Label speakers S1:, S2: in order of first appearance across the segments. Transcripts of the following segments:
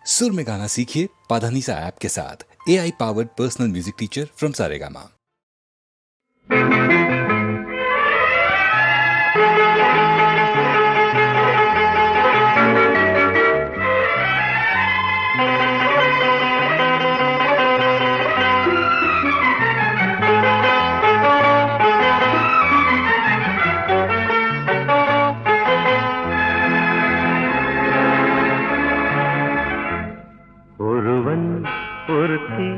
S1: सुर में गाना सीखिए पाधानीसा ऐप के साथ। AI powered personal music teacher from Saregama.
S2: ஒருவன் ஒருத்தி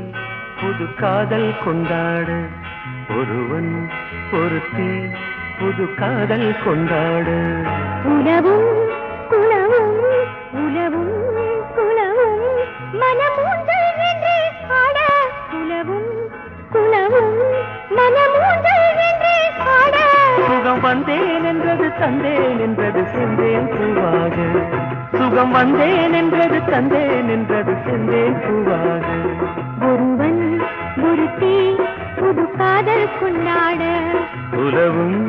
S2: புது காதல் கொண்டாடு, ஒருவன் ஒருத்தி புது காதல் கொண்டாடு.
S3: உலவும் குலவும் உலவும் குலவும் மனமூந்தல் என்றே ஆட, உலவும் குலவும் மனமூந்தல் என்றே ஆட.
S2: சுகம் வந்தேன் என்றது தந்தேன் என்றது சென்றேன் பூவாக, சுகம் வந்தேன் என்றது தந்தேன் என்றது சென்றேன் பூவாக.
S3: ஒருவன் ஒருத்தி புது காதல் கொண்டாட,
S2: உலவும்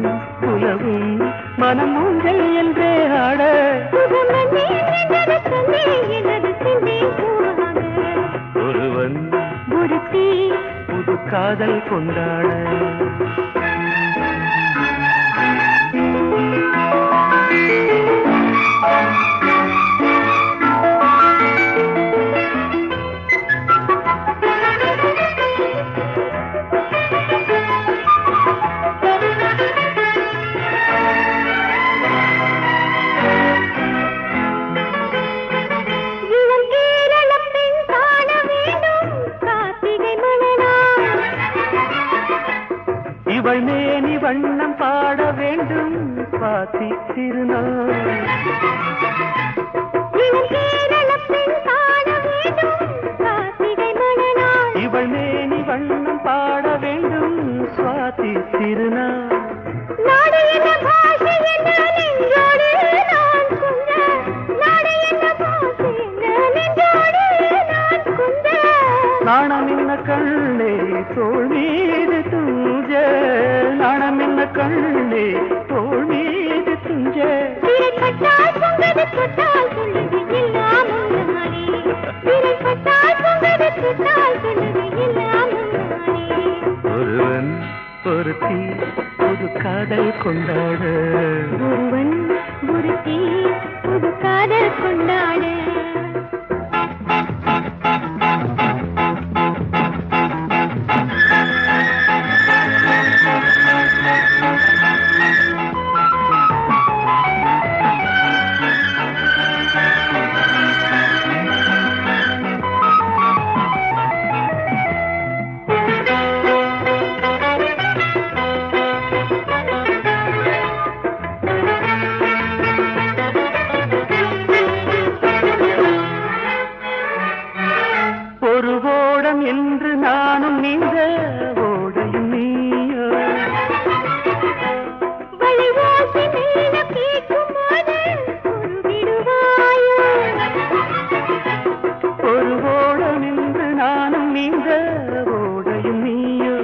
S2: உலவும் மனமூஞ்சல் என்றே ஆட.
S3: சுகம் வந்தேன் என்றது தந்தேன் என்றது சென்றேன் பூவாக.
S2: ஒருவன்
S3: ஒருத்தி
S2: புது காதல் கொண்டாட. இவள் மேனி வண்ணம் பாட வேண்டும் பாத்தி திருநாள். இவள் மேனி வண்ணம் பாட வேண்டும் சுவாதி திருநாள். நாணம் என்ன கண்ணே தோள் மீது துஞ்ச, நாணம் என்ன கண்ணே தோள் மீது துஞ்ச. ஒருவன் ஒருத்தி புது காதல் கொண்டாட,
S3: ஒருவன் ஒருத்தி புது காதல் கொண்டாட. ஒரு ஓடம் என்று நானும் நீங்க ஓடையும் நீயோ. ஒரு ஓடம் என்று நானும் நீங்க ஓடையும் நீயோ.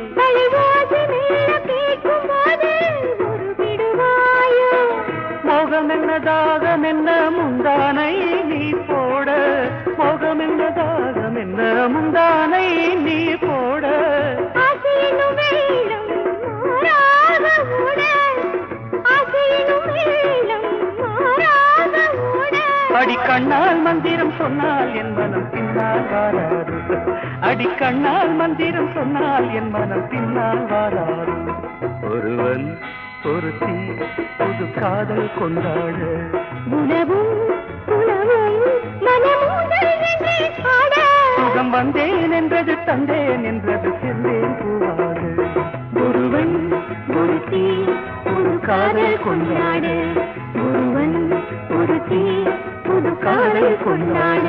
S3: மோகம் என்ன தாகம் என்ன முந்தானை நீ போட, மோகம் என்ன தாகம் என்ன முந்தானை நீ போட. அடிக்கண்ணால் மந்திரம் சொன்னால் என் மனம் பின்னால் வாராது, அடிக்கண்ணால் மந்திரம் சொன்னால் என் மனம் பின்னால் வாராது. ஒருவன் ஒருத்தி புது காதல் கொண்டாட, உலவும் உலவும் மனமூந்தல் என்றே ஆட.
S2: சுகம் வந்தேன் என்றது தந்தேன் என்றது சென்றேன் பூவாக. ஒருவன் ஒருத்தி புது காதல் கொண்டாட,
S3: ஒருவன் ஒருத்தி புது காதல் கொண்டாட.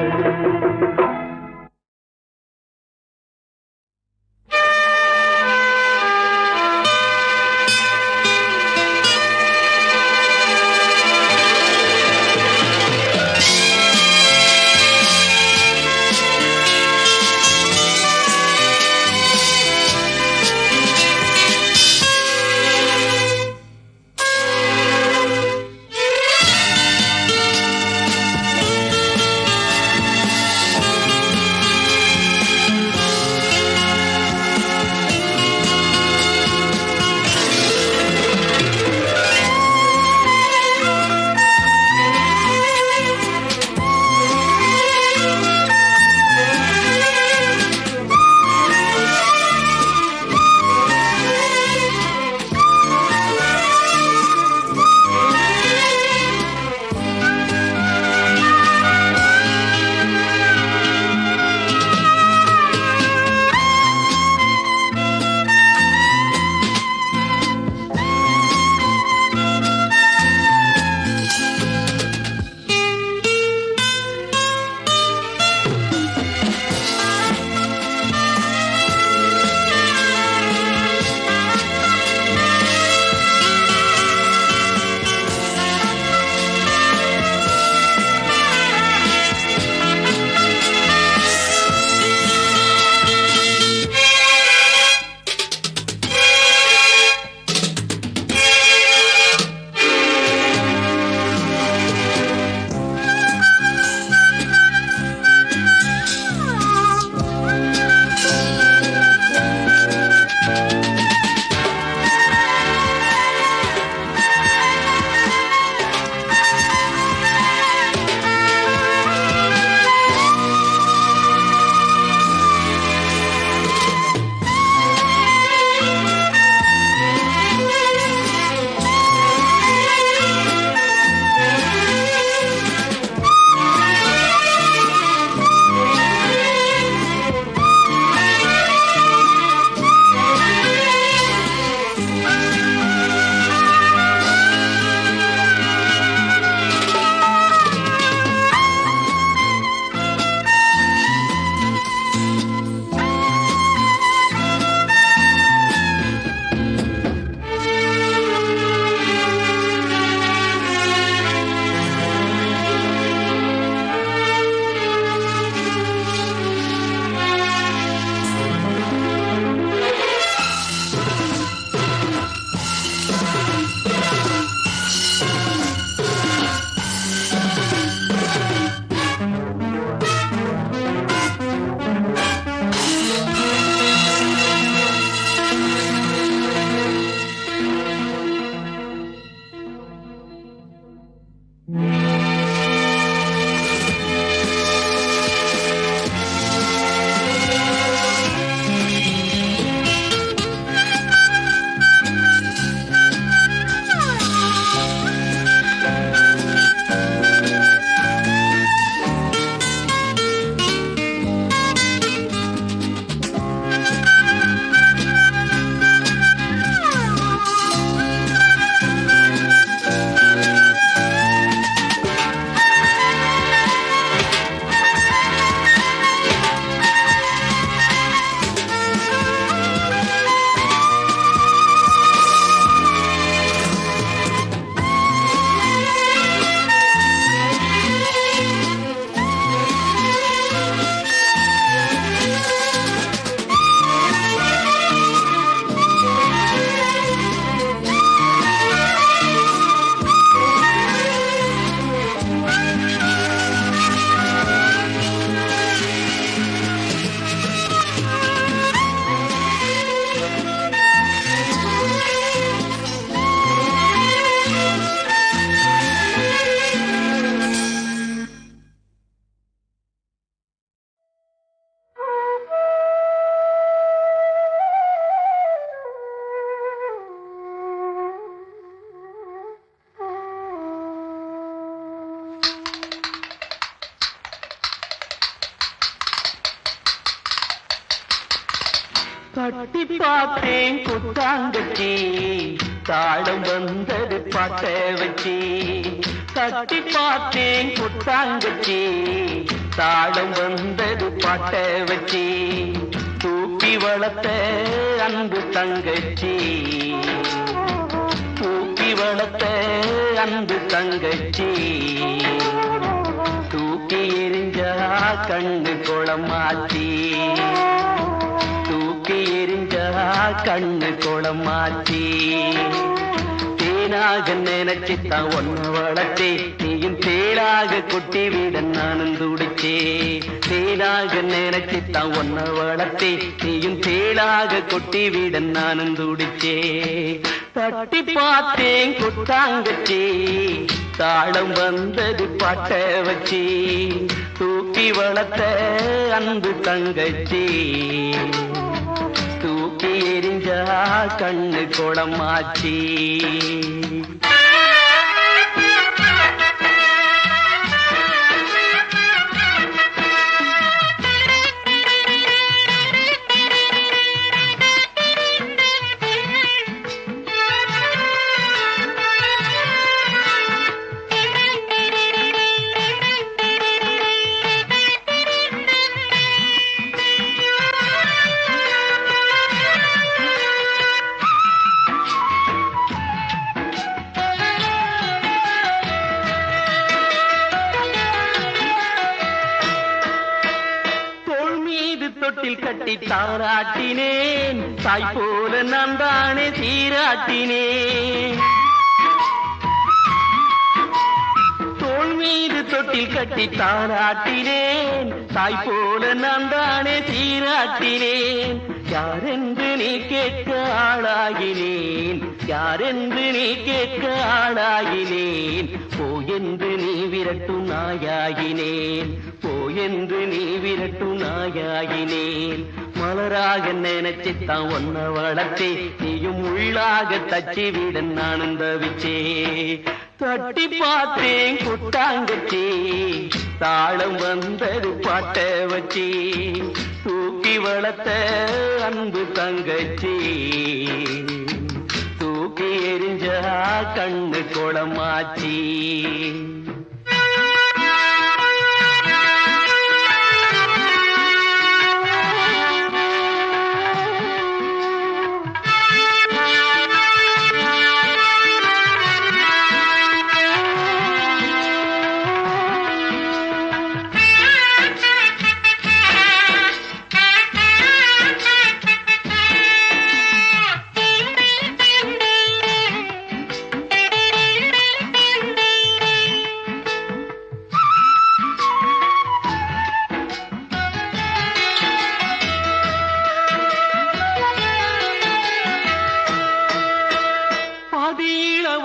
S2: தட்டி பார்த்தேன் கொட்டாங்கச்சி தாளம் வந்தது பாட்ட வச்சி தட்டி பார்த்தேன் கொட்டாங்கச்சி தாளம் வந்தது பாட்ட வச்சி தூக்கி வளர்த்த அன்பு தங்கச்சி தூக்கி வளர்த்த அன்பு தங்கச்சி தூக்கி எரிஞ்சா கண்ணு குளமாச்சி தூக்கி எரிஞ்சா கண்ணு குளமாச்சி தேனாக நினைச்சுத்தான் ஒன்ன வளர்த்தே நீயும் தேனாக கொட்டி விட நானும் துடிச்சே தேனாக நினைச்சுத்தான் ஒன்ன வளர்த்தே நீயும் தேனாக கொட்டி விட நானும் துடிச்சே தட்டி பார்த்தேன் கொட்டாங்கச்சி தாளம் வந்தது பாட்ட வச்சி தூக்கி வளர்த்த அன்பு தங்கச்சி தூக்கி எரிஞ்சா கண்ணு குளமாச்சி தொட்டில் கட்டி தாராட்டினேன் தாய் போல நான் தானே சீராட்டினேன் தோள் மீது தொட்டில் கட்டி தாராட்டினேன் தாய் போல நான் தானே சீராட்டினேன் யாரென்று நீ கேட்க ஆளாகினேன் யாரென்று நீ கேட்க ஆளாகினேன் போ என்று நீ விரட்டும் நாயாகினேன் போ என்று நீ விரட்டும் நாயாகினேன் மலராக நினைச்சுத்தான் ஒன்ன வளர்த்தே நீயும் உள்ளாக தச்சி விட நானும் தவிச்சே தட்டி பார்த்தேன் கொட்டாங்கச்சி தாளம் வந்தது பாட்ட வச்சி தூக்கி வளர்த்த அன்பு தங்கச்சி தூக்கி எரிஞ்சா கண்ணு குளமாச்சி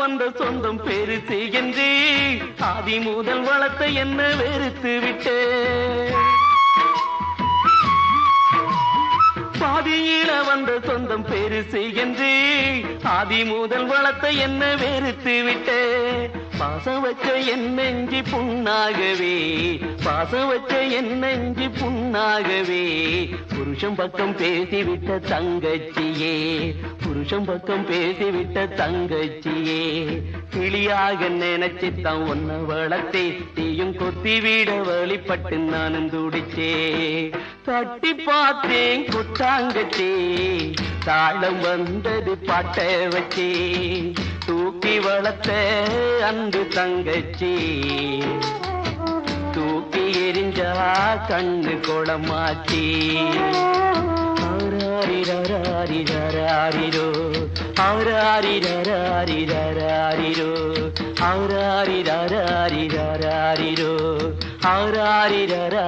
S2: வந்த சொந்தம் பெருசு என்று ஆதி முதல் வளர்த்த என்ன வெறுத்து விட்டு பாதியில வந்த சொந்தம் பெருசு என்று ஆதி முதல் வளர்த்த என்ன வெறுத்து விட்டு பாசம் வச்ச என் நெஞ்சி புண்ணாகவே பாசம் வச்ச என் நெஞ்சி புண்ணாகவே புருஷன் பக்கம் பேசிவிட்ட தங்கச்சியே புருஷன் பக்கம் பேசிவிட்ட தங்கச்சியே கிளியாக நினைச்சுத்தான் ஒன்ன வளர்த்தே தீயும் கொத்தி விட வழிபட்டு நானும் துடிச்சே தட்டி பார்த்தேன் கொட்டாங்கச்சி தாளம் வந்தது பாட்ட வச்சே தூக்கி வளர்த்த அன்பு தங்கச்சி தூக்கி எரிஞ்சா கண்ணு குளமாச்சி ஆராரிரோ ஆராரிரோ ஆராரிரோ ஆராரிரோ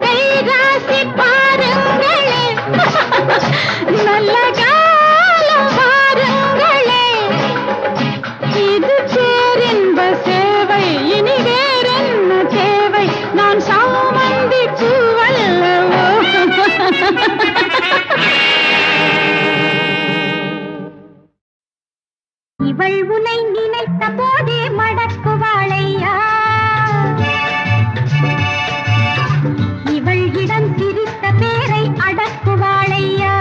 S3: கைராசி பாருங்களே நல்ல காலம் பாருங்களே இது பேரின்ப சேவை இனி வேறென்ன தேவை நான் சாமந்தி பூவல்லவோ இவள் உனை நினைத்த போதே மடக்குவாளையா இவள் இடம் சிரித்த பேரை அடக்குவாளையா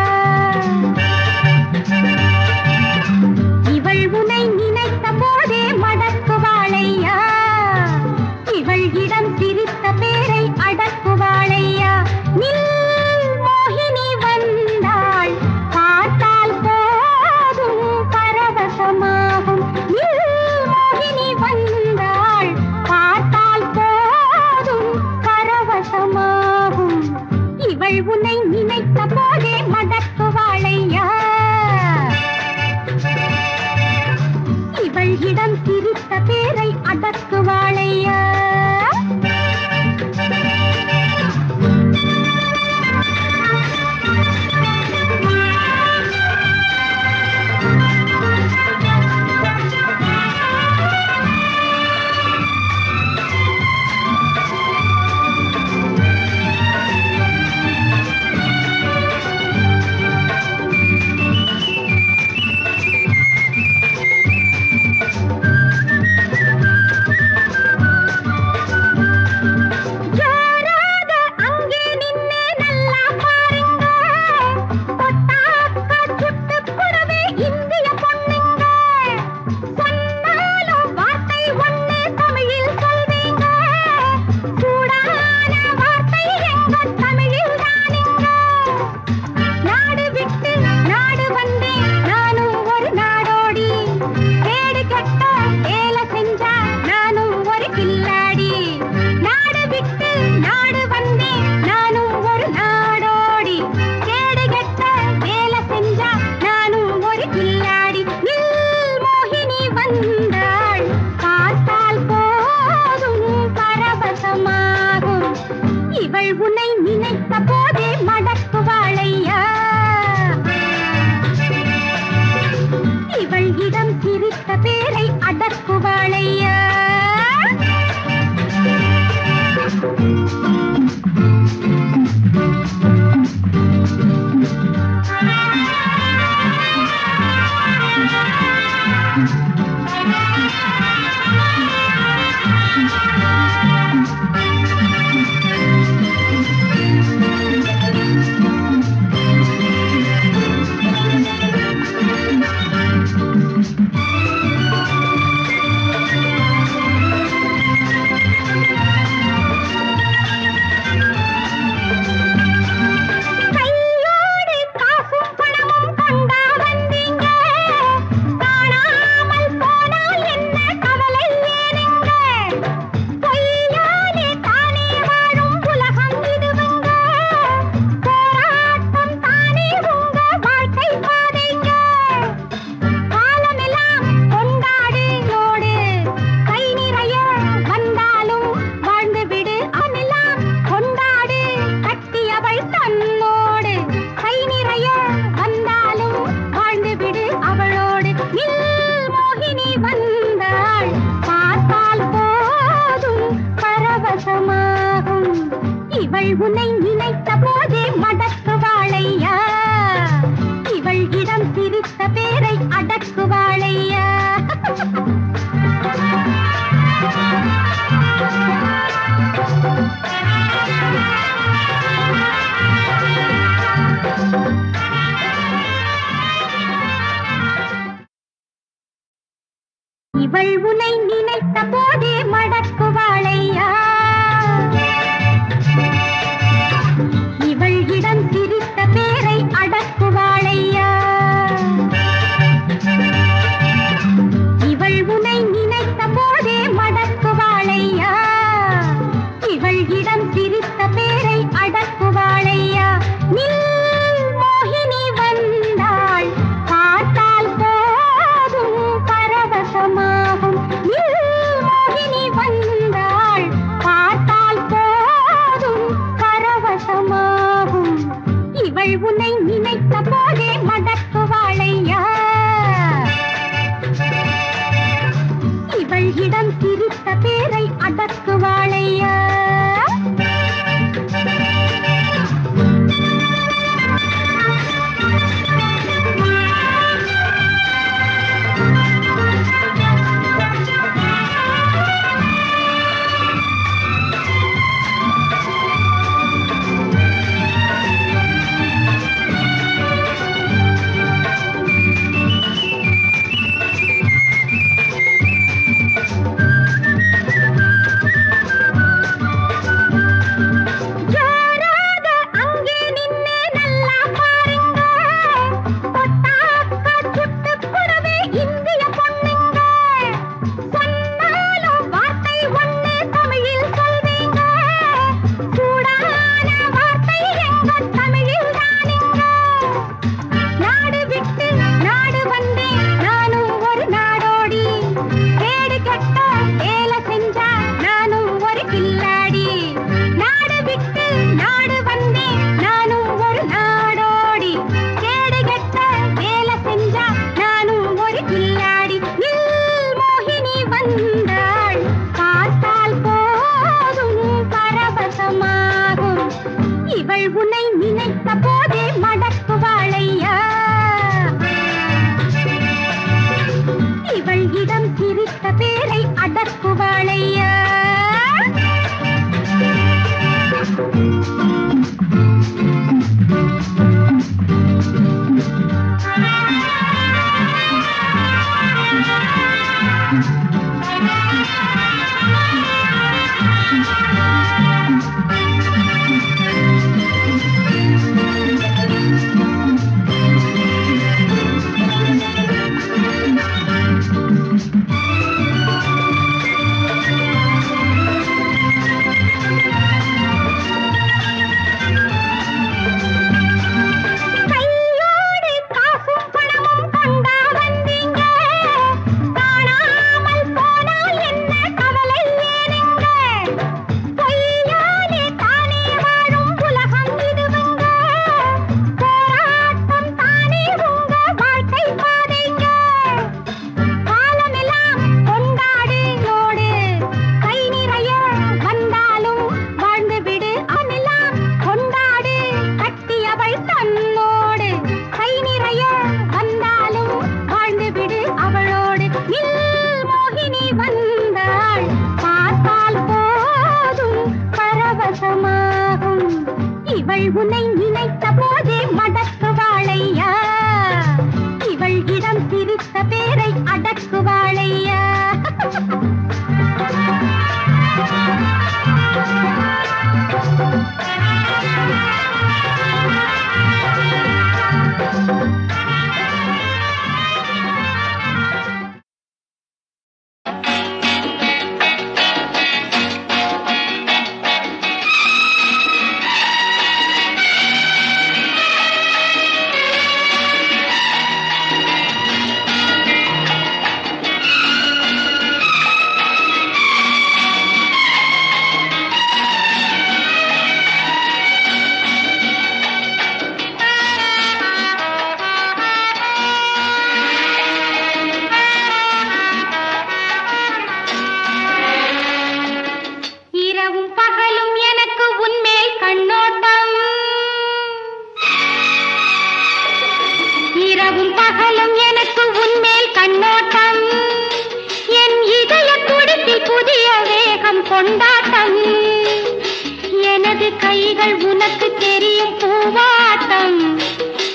S3: இவள் உனை நினைத்த போதே மடக்குவாளையா இவள் இடம் சிரித்த பேரை அடக்குவாளையா நில் மோகினி வந்தாள் பார்த்தால் போதும் பரவசமாகும் நில் மோகினி வந்தாள் பார்த்தால் போதும் பரவசமாகும் இவள் உன்னை நினைத்த போதே மடக்குவாளையா இவள் இடம் சிரித்த பேரை அடக்குவாளையா உன்னை நினைத்த போதே மடக்குவாளையா இவள் இடம் சிரித்த பேரை அடக்குவாளையா உன்னை நினைத்த போதே மடக்குவாளையா இவள் இடம் சிரித்த பேரை அடக்குவாளையா இவள் உன்னை நினைத்த போதே மடக்குவாளையா இவள் இடம் சிரித்த பேரை அடக்குவாளையா இவள் உன்னை நினைத்த போதே மடக்குவாளையா இவள் இடம் சிரித்த பேரை அடக்குவாளையா நில் மோகினி வந்தாள் பார்த்தால் போதும் பரவசமாகும் நில் மோகினி வந்தாள் இவள் உன்னை நினைத்த போதே மடக்குவாளையா இவள் இடம் சிரித்த பேரை அடக்குவாளையா இவள் உன்னை நினைத்த போதே மடக்குவாளையா இவள் இடம் சிரித்த பேரை அடக்குவாளையா கொண்டாட்டம் எனது கைகள் உனக்கு தெரியும் பூவாட்டம்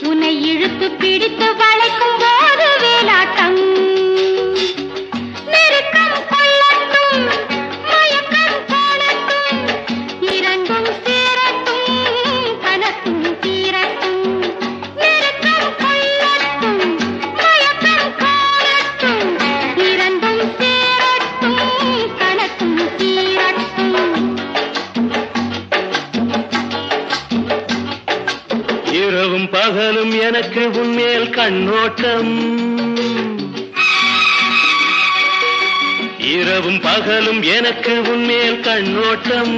S3: உன்னை இழுத்து பிடித்து வளைக்கும் போது வேலாட்டம் நெருக்கம் கொள்ளட்டும் மயக்கம் போடட்டும் இரண்டும் சேரட்டும் கனக்கும் தீரட்டும் நெருக்கம் கொள்ளட்டும் மயக்கம் போடட்டும் இரண்டும் சேரட்டும் கனக்கும்
S2: இரவும் பகலும் எனக்கு உன்மேல் கண்ணோட்டம் இரவும் பகலும் எனக்கு உன்மேல் கண்ணோட்டம்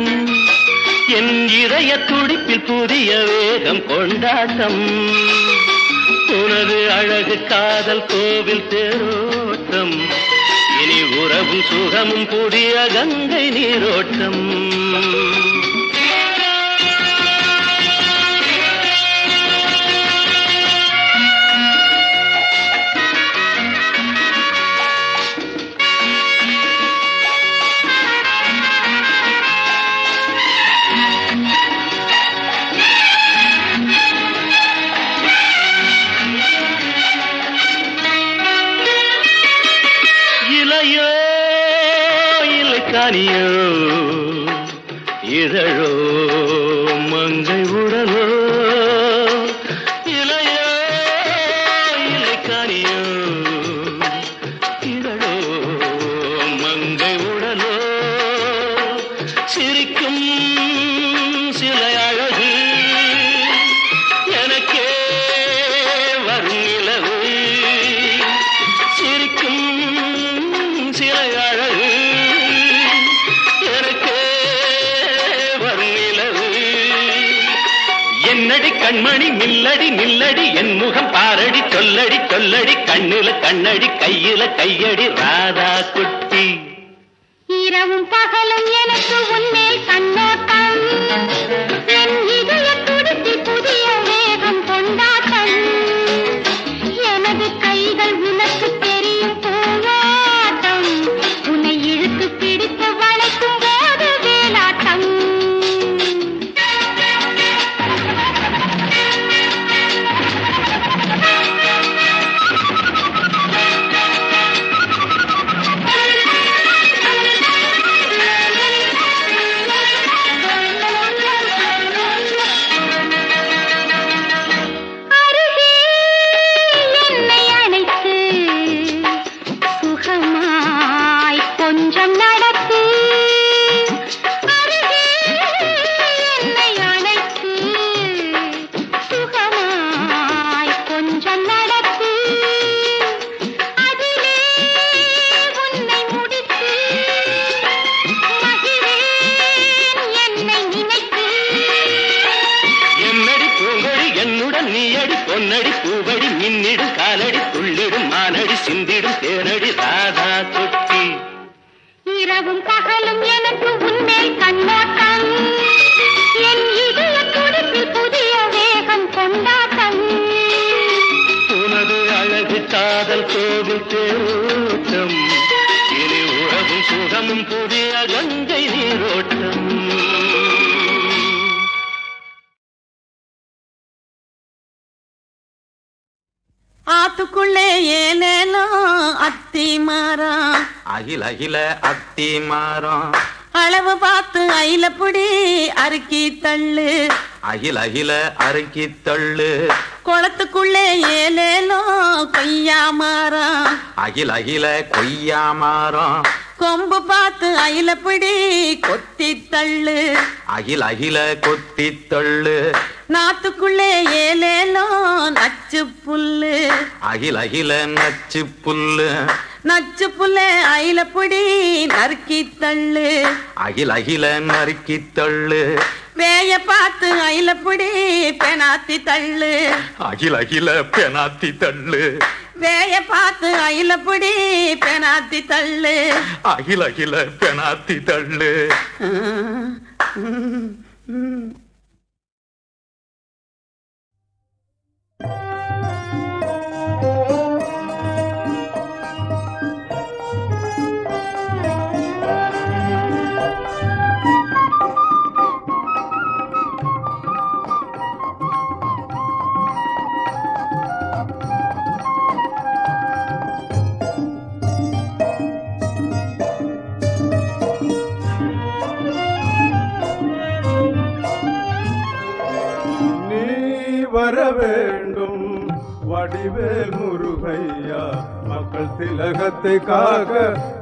S2: என் இதய துடிப்பில் புதிய வேகம் கொண்டாட்டம் உனது அழகு காதல் கோவில் தேரோட்டம் இனி உறவும் சுகமும் புதிய கங்கை நீரோட்டம் கனியோ இதழோ மங்கை உடலோ இளையோ இல்லை கனியோ இதழோ மங்கை உடலோ சிரிக்கும் சிலை அழகு எனக்கே வரும் நிலவு சிரிக்கும் சிலை அழகு என்னடி கண்மணி நில்லடி நில்லடி என் முகம் பாரடி சொல்லடி சொல்லடி கண்ணுல கண்ணடி கையில கையடி ராதா குட்டி
S3: இரவும் பகலும் எனக்கு உன்மேல் கண்ணோட்டம் என் இதய துடித்து புதிய வேகம் கொண்டாட்டம் எனது கைகள் உனக்கு தெரியும் போராட்டம் உன்னை இழுத்து பிடித்து வளைக்கும் போது வேலாட்டம்
S2: நீயடி பொன்னடி பூவடி மின்னிடும் காலடி துள்ளிடும் மானடி சிந்திடும் தேனடி ராதா குட்டி
S3: இரவும் பகலும் எனக்கு உன்மேல் கண்ணோட்டம் என் இதய துடிப்பில் புதிய வேகம் கொண்டாட்டம்
S2: உனது அழகு காதல் கோவில் தேரோட்டம் இனி உறவும் சுகமும் புதிய கங்கை நீரோட்டம்
S4: ஆத்துக்குள்ளே ஏலேலோ அத்தி மரம்
S5: அகில அகில அத்தி மரம்
S4: அளவு பார்த்து அயிலப்புடி அறுக்கி தள்ளு
S5: அகில அகில அறுக்கி தள்ளு
S4: குளத்துக்குள்ளே ஏலேலோ கொய்யா மரம்
S5: அகில அகில கொய்யா மரம்
S4: கொம்பு பார்த்து அயிலப்புடி கொத்தி தள்ளு
S5: அகில அகில கொத்தி தள்ளு
S4: நாத்துக்குள்ளே ஏலேலோ நச்சு புல்லு
S5: அகில அகில நச்சு புல்லு
S4: நச்சு புல்லே அயிலப்புடி நறுக்கி தள்ளு
S5: அகில அகில நறுக்கி தள்ளு
S4: பேய பார்த்து அயிலப்புடி பெனாத்தி தள்ளு
S5: அகில அகில பெனாத்தி தள்ளு
S4: வேய பார்த்து அயிலப்புடி பெனாத்தி தள்ளு
S5: அகில அகில பெனாத்தி தள்ளு
S6: வர வேண்டும் வடிவேல் முருகையா மக்கள் திலகத்தை காக்க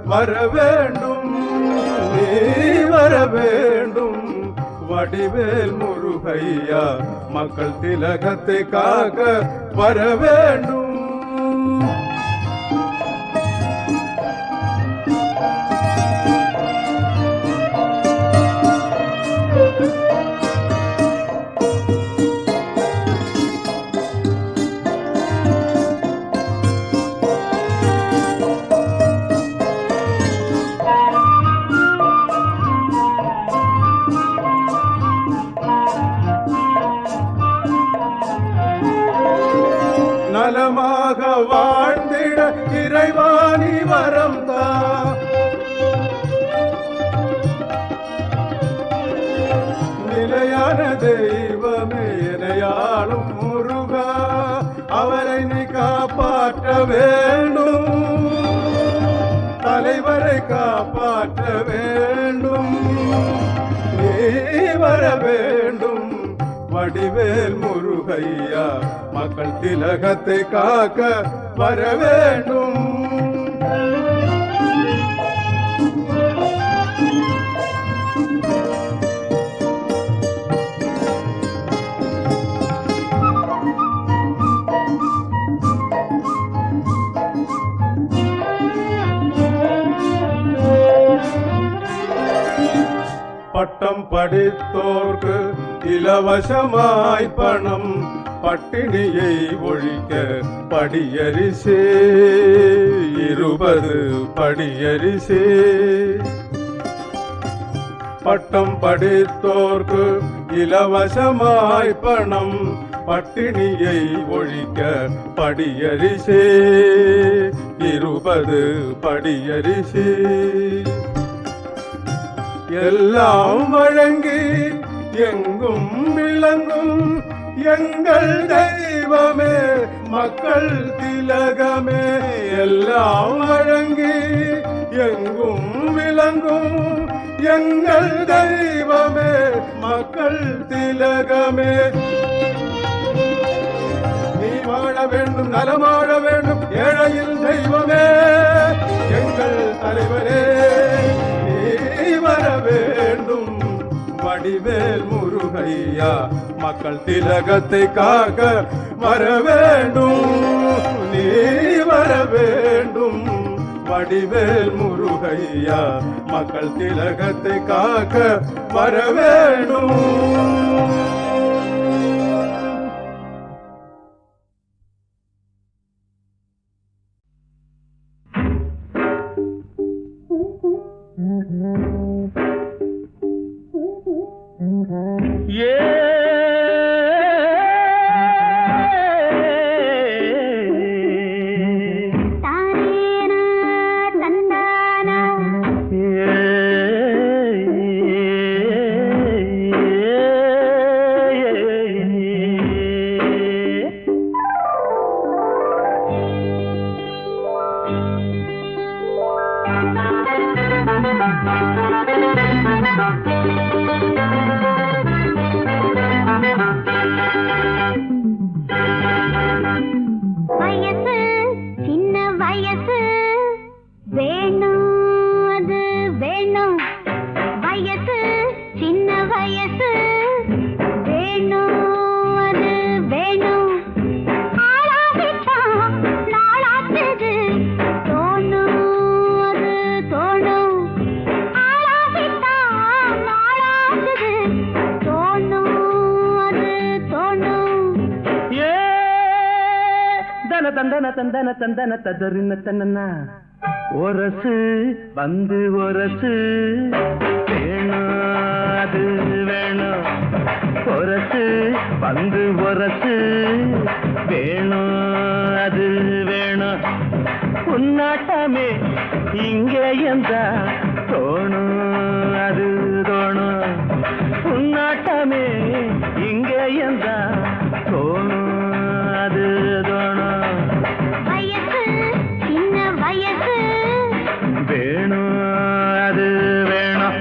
S6: வர வேண்டும் நீ வர வேண்டும் வடிவேல் முருகையா மக்கள் திலகத்தை காக்க வர வேண்டும் தெய்வமே எனையாளும் முருகா அவரை நீ காப்பாற்ற வேண்டும் தலைவரை காப்பாற்ற வேண்டும் நீ வர வேண்டும் வடிவேல் முருகையா மக்கள் திலகத்தை காக்க வர வேண்டும் பட்டம் படித்தோர்க்கு இலவசமாய் பணம் பட்டினியை ஒழிக்க படியரிசே 20 படியரிசே பட்டம் படித்தோர்க்கு இலவசமாய் பணம் பட்டினியை ஒழிக்க படியரிசே 20 படியரிசே எல்லாம் வழங்கி எங்கும் விளங்கும் எங்கள் தெய்வமே மக்கள் திலகமே எல்லாம் வழங்கி எங்கும் விளங்கும் எங்கள் தெய்வமே மக்கள் திலகமே நீ வாழ வேண்டும் நலமாட வேண்டும் ஏழையில் தெய்வமே எங்கள் தலைவரே வர வேண்டும் வடிவேல் முருகையா மக்கள் திலகத்தை காக்க வர வேண்டும் நீ வர வேண்டும் வடிவேல் முருகையா மக்கள் திலகத்தை காக்க வர வேண்டும்
S2: தந்தன தந்தன ததறின தன்னா ஒரசு வந்து ஒரசு வேணும் அது வேணும் ஒரசு வந்து ஒரசு வேணும் அது வேணும் உன்னாட்டமே இங்கே எந்தா தோணும் அது தோணும் உன்னாட்டமே இங்கே எந்தா தோணும் அது தோணும் வேணும் அது வேணும்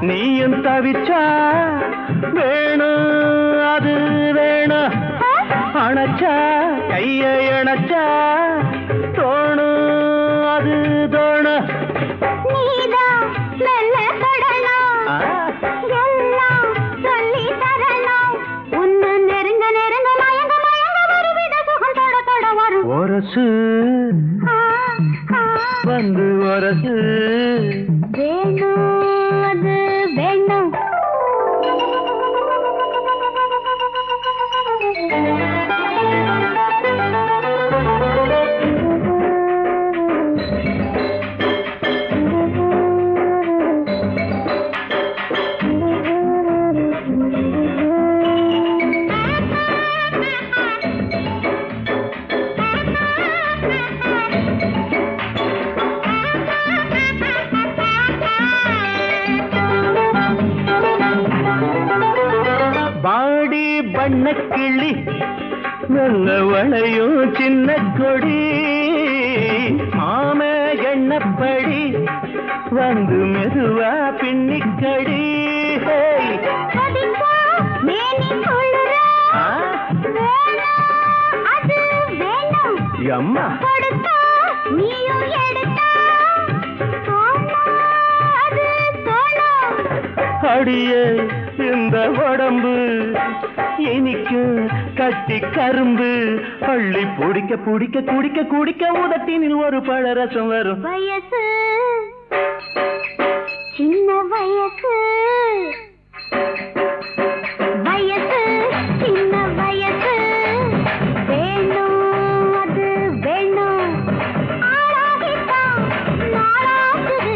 S2: நீயும் தவிச்சா வேணும் அது வேணும் அணைச்சா கையை அணைச்சா தோணும் தோணும்
S3: நீதான் மெல்ல தொடணும் எல்லாம் சொல்லி தரணும் உன்னை நெருங்க நெருங்க மயங்க மயங்க வருவிட சுகம் தொட தொட வரும்
S2: ஒரசு வந்து ஒரசு
S3: வேணும் அது வேணும்
S2: பாடி பண்ண கிளி நல்ல வளையும் சின்ன கொடி ஆம எண்ணப்படி வந்து மெதுவா பின்னிக்கடி
S3: கொதிப்பா மேனி குளிரா வேணும் அது வேணும்
S2: அம்மா
S3: கொடுத்தா நீயும் எடுத்தா ஆமா அது தோணும்
S2: அடியே இந்த உடம்பு இனிக்கும் கட்டி கரும்பு அள்ளி பிடிக்க பிடிக்க குடிக்க குடிக்க உதட்டினில் ஒரு பழரசம் வரும்
S3: வயசு சின்ன வயசு வயசு சின்ன வயசு வேணும் அது வேணும் ஆளாகித்தான் நாளாகுது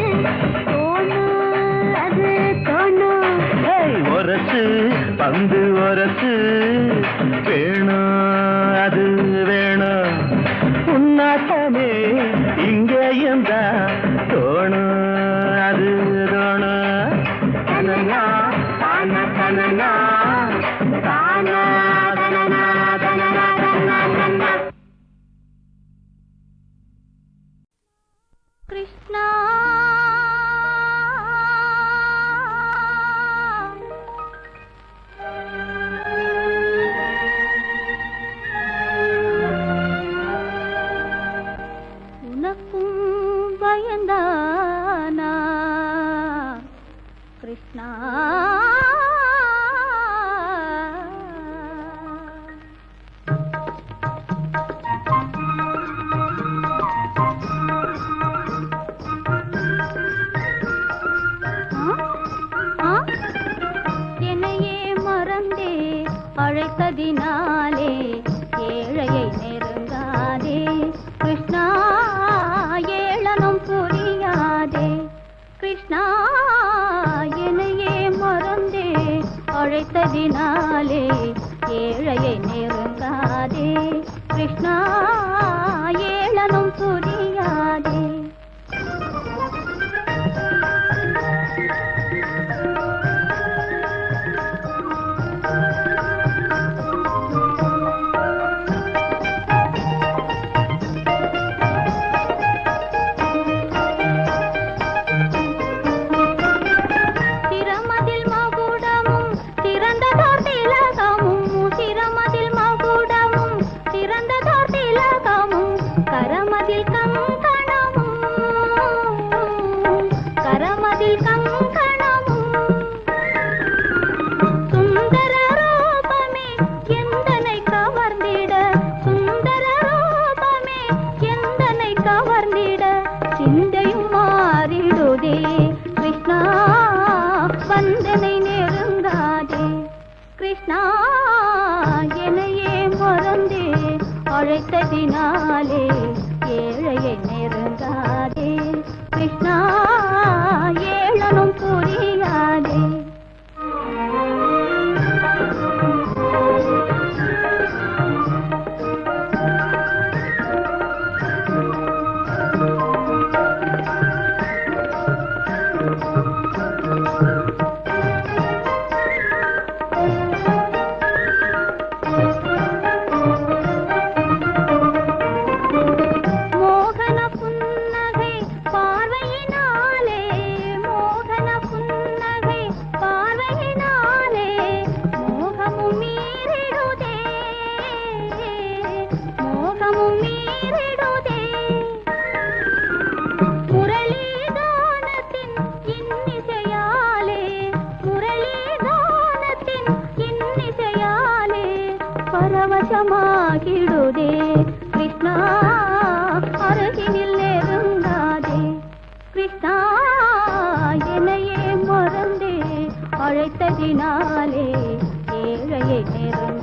S3: தோணும் அது தோணும்
S2: ஒரசு பந்து ஒரசு வேணும் அது வேணும் உன்னாட்டமே இங்கேயும் தான் தோணும் அது தோணும் தனனா தான தனனா தானா தனனா தனனா தனனா
S3: கிருஷ்ணா உனக்கும் பயந்தானா கிருஷ்ணா என்னையே மறந்தே அழைத்ததினாலே ஏழையை நெருங்காதே கிருஷ்ணா ஏளனம் புரியாதே கிருஷ்ணா என்னையே மறந்தே அழைத்ததினாலே ஏழையை நெருங்காதே கிருஷ்ணா ஏளனம் புரியாதே சிரமதில் மகுடமும் சிறந்ததோர் திலகமும் சிரமதில் மகுடமும் சிறந்ததோர் திலகமும் கரமதில் கங்கணமும் கரமதில் கங்கணமும் சுந்தர ரூபமே எந்தனை கவர்ந்திட சுந்தர ரூபமே எந்தனை கவர்ந்திட சிந்தையும் மாறிடுதே கிருஷ்ணா வந்தனை நெருங்காதே கிருஷ்ணா என்னையே மறந்தே அழைத்ததினாலே ஏழையை நெருங்காதே கிருஷ்ணா ஏளனம் புரியாதே மோகன புன்னகை பார்வையினாலே பரவசமாகிடுதே கிருஷ்ணா அருகினில் நெருங்காதே கிருஷ்ணா என்னையே மறந்தே அழைத்ததினாலே ஏழையை நெருங்க